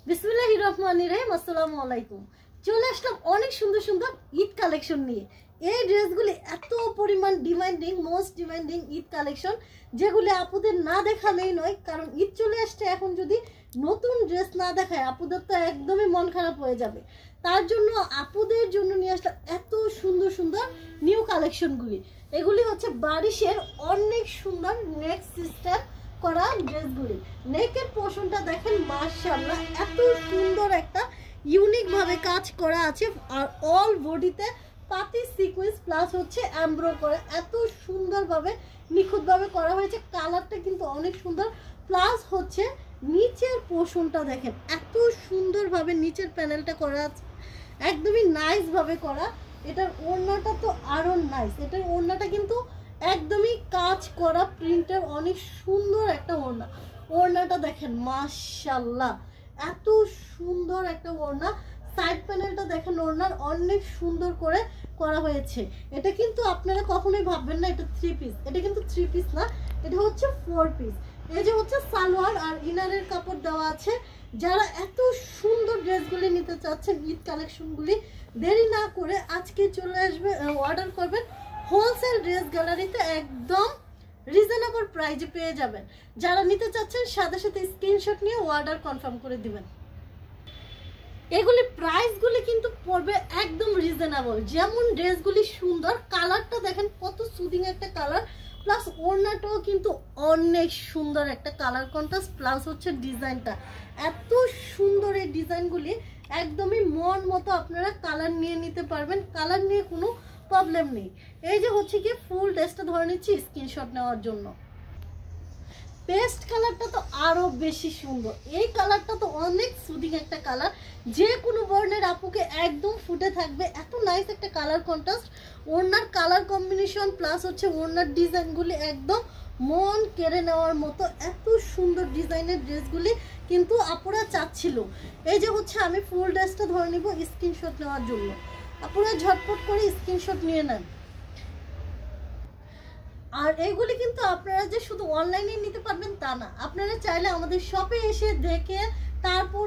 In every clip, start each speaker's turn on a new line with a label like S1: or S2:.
S1: বিসমিল্লাহির রহমানির রহিম। আসসালামু আলাইকুম। চলে আসলাম অনেক সুন্দর সুন্দর ঈদ কালেকশন নিয়ে। এই ড্রেসগুলি এত পরিমাণ demanding, most demanding Eid collection, যেগুলি আপুদের না দেখালেই নয়। কারণ ঈদ চলে আসছে, এখন যদি নতুন ড্রেস না দেখায় আপুদের তো একদমই মন খারাপ হয়ে যাবে। তার জন্য আপুদের জন্য নিয়ে আসলাম এত সুন্দর সুন্দর নিউ কালেকশনগুলি। এগুলি হচ্ছে বারিশের অনেক সুন্দর নেক সিস্টেম করা ড্রেসগুলি। নেকের পোর্শনটা দেখেন, মাশাআল্লাহ এত সুন্দর একটা ইউনিক ভাবে কাজ করা আছে। আর অল বডিতে পাতি সিকোয়েন্স প্লাস হচ্ছে এমব্রো করা, এত সুন্দরভাবে নিখুঁতভাবে করা হয়েছে। কালারটা কিন্তু অনেক সুন্দর। প্লাস হচ্ছে নিচের পোর্শনটা দেখেন, এত সুন্দরভাবে নিচের প্যানেলটা করা আছে, একদমই নাইস ভাবে করা। এটার ওড়নাটা তো আরো নাইস। এটার ওড়নাটা কিন্তু একদমই কাজ করা প্রিন্টের, অনেক সুন্দর একটা ওড়না। ওড়নাটা দেখেন, মাশাআল্লাহ এত সুন্দর একটা ওড়না। সাইড প্যানেলটা দেখেন, ওড়নার অনেক সুন্দর করে করা হয়েছে। এটা কিন্তু আপনারা কখনোই ভাববেন না এটা 3 পিস। এটা কিন্তু 3 পিস না, এটা হচ্ছে 4 পিস। এই যে হচ্ছে সালোয়ার আর ইনারের কাপড় দেওয়া আছে। যারা এত সুন্দর ড্রেসগুলি নিতে চাচ্ছেন, ঈদ কালেকশনগুলি, দেরি না করে আজকে চলে আসবে, অর্ডার করবেন। হোলসেল ড্রেস গ্যালারিতে একদম রিজনেবল প্রাইসে পেয়ে যাবেন। যারা নিতে চাচ্ছেন সাথে সাথে স্ক্রিনশট নিয়ে অর্ডার কনফার্ম করে দিবেন। এগুলি প্রাইসগুলি কিন্তু পড়বে একদম রিজনেবল। যেমন ড্রেসগুলি সুন্দর, কালারটা দেখেন কত সুদিং একটা কালার, প্লাস ওড়নাটাও কিন্তু অনেক সুন্দর একটা কালার কন্ট্রাস্ট, প্লাস হচ্ছে ডিজাইনটা এত সুন্দর। এই ডিজাইনগুলি একদমই মন মতো আপনারা কালার নিয়ে নিতে পারবেন, কালার নিয়ে কোনো প্রবলেম নেই। এই যে হচ্ছে কি ফুল ড্রেসটা ধরে নিচ্ছি স্ক্রিনশট নেওয়ার জন্য। পেস্ট কালারটা তো আরো বেশি সুন্দর। এই কালারটা তো অনেক সুদিং একটা কালার, যে কোনো বর্ণের আপুকে একদম ফুটে থাকবে, এত নাইস একটা কালার কন্ট্রাস্ট। ওড়নার কালার কম্বিনেশন প্লাস হচ্ছে ওড়নার ডিজাইনগুলি একদম মন কেড়ে নেওয়ার মতো। এত সুন্দর ডিজাইনের ড্রেসগুলি কিন্তু আপুরা চাচ্ছিল। এই যে হচ্ছে আমি ফুল ড্রেসটা ধরে নিব স্ক্রিনশট নেওয়ার জন্য। আপুরা ঝটপট করে স্ক্রিনশট নিয়ে নেন। আর এইগুলি কিন্তু আপনারা যে শুধু অনলাইনে নিতে পারবেন তা না, আপনারা চাইলে আমাদের শপে এসে দেখে তারপর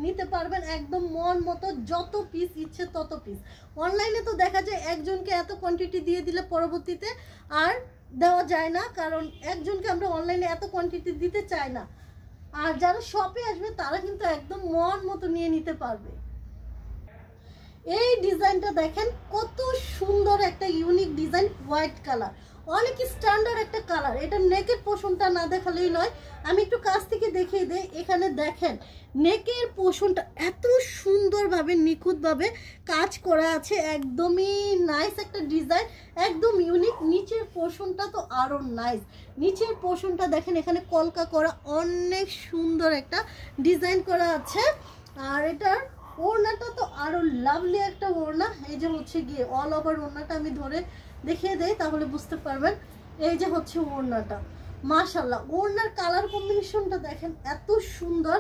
S1: নিতে পারবেন একদম মন মতো, যত পিস ইচ্ছে তত পিস। অনলাইনে তো দেখা যায় একজনকে এত কোয়ান্টিটি দিয়ে দিলে পরবর্তীতে আর দেওয়া যায় না, কারণ একজনকে আমরা অনলাইনে এত কোয়ান্টিটি দিতে চাই না। আর যারা শপে আসবে তারা কিন্তু একদম মন মতো নিয়ে নিতে পারবে। এই ডিজাইনটা দেখেন কত সুন্দর একটা ইউনিক ডিজাইন, হোয়াইট কালার, অনেক স্ট্যান্ডার্ড একটা কালার। এটা নেকের পোর্শনটা না দেখালেই নয়, আমি একটু কাছ থেকে দেখিয়ে দেই। এখানে দেখেন নেকের পোর্শনটা এত সুন্দরভাবে নিখুঁতভাবে কাজ করা আছে, একদমই নাইস একটা ডিজাইন, একদম ইউনিক। নিচের পোর্শনটা তো আরো নাইস। নিচের পোর্শনটা দেখেন, এখানে কলকা করা অনেক সুন্দর একটা ডিজাইন করা আছে। আর এটার ওড়নাটা তো আরো লাভলি একটা ওড়না। এই যে হচ্ছে গিয়ে অল ওভার ওড়নাটা আমি ধরে দেখিয়ে দেই, তাহলে বুঝতে পারবেন। এই যে হচ্ছে ওড়নাটা, মাশাআল্লাহ ওড়নার কালার কম্বিনেশনটা দেখেন এত সুন্দর,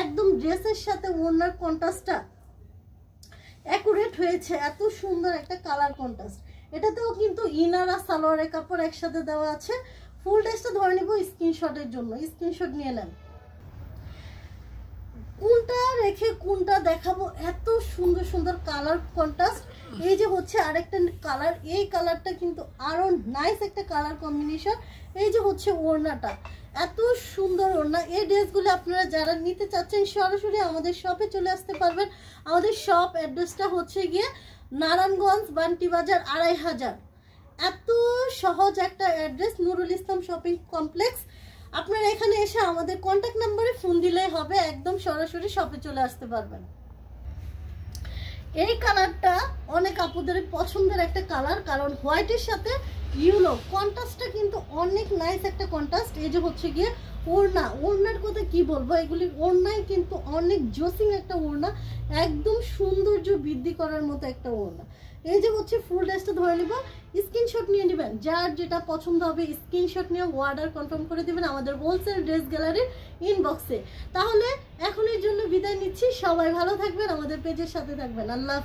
S1: একদম ড্রেসের সাথে ওড়নার কন্ট্রাস্টটা অ্যাকুরেট হয়েছে। এত সুন্দর একটা কালার কন্ট্রাস্ট। এটাতেও কিন্তু ইনার আর সালোয়ারের কাপড় একসাথে দেওয়া আছে। ফুল ড্রেসটা ধরে নিব স্ক্রিনশটের জন্য, স্ক্রিনশট নিয়ে নেন। কোনটা রেখে কোনটা দেখাবো, এত সুন্দর সুন্দর কালার কন্ট্রাস্ট। এই যে হচ্ছে আরেকটা কালার, এই কালারটা কিন্তু আরো নাইস একটা কালার কম্বিনেশন। এই যে হচ্ছে ওড়নাটা, এত সুন্দর ওড়না। এই ড্রেসগুলো আপনারা যারা নিতে চাচ্ছেন সরাসরি আমাদের শপে চলে আসতে পারবেন। আমাদের শপ অ্যাড্রেসটা হচ্ছে গিয়ে নারায়ণগঞ্জ বান্টি বাজার ২৫০০। এত সহজ একটা address, Nurul Islam shopping complex. আপনারা এখানে এসে আমাদের কন্ট্যাক্ট নাম্বারে ফোন দিলেই হবে, একদম সরাসরি শপে চলে আসতে পারবেন। এই কালারটা অনেক আপুদের পছন্দের একটা কালার, কারণ হোয়াইটের সাথে ইয়েলো কন্ট্রাস্টটা কিন্তু অনেক নাইস একটা কন্ট্রাস্ট। এই যে হচ্ছে গিয়ে ওড়না, ওড়নার কথা কি বলবো, এগুলি ওড়নায় কিন্তু অনেক জোসিং একটা ওড়না, একদম সৌন্দর্য বৃদ্ধি করার মতো একটা ওড়না। এই যে হচ্ছে ফুল ড্রেসটা ধরে নিব, স্ক্রিনশট নিয়ে নেবেন। যার যেটা পছন্দ হবে স্ক্রিনশট নিয়ে অর্ডার কনফার্ম করে দেবেন আমাদের হোলসেল ড্রেস গ্যালারির ইনবক্সে। তাহলে এখনের জন্য বিদায় নিচ্ছি, সবাই ভালো থাকবেন, আমাদের পেজের সাথে থাকবেন। আল্লাহ।